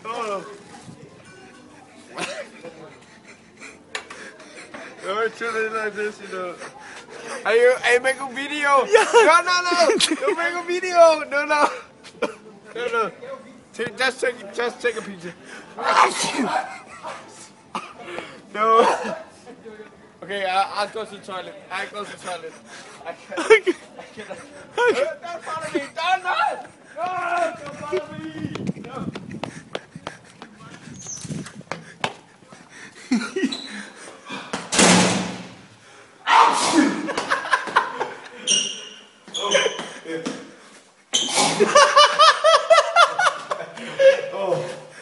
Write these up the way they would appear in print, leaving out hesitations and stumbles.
Oh. You're chilling like this, you know. Hey, make a video. Yeah. No. Don't make a video. No. Just take a picture. No. Okay, I'll go to the toilet. I can't. Don't follow me. Don't follow me. No.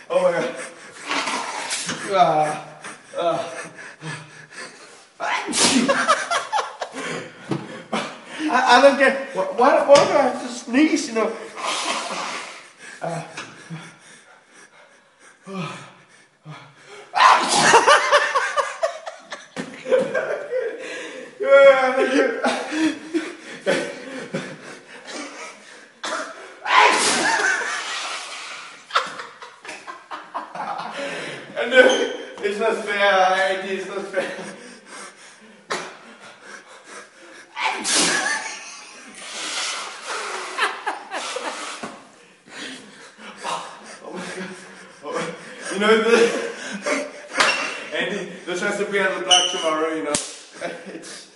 Oh my God. I don't get why do I have to sneeze, you know? It's not fair, it's not fair. Oh my God. You know, Andy, this has to be on the block tomorrow, you know. It's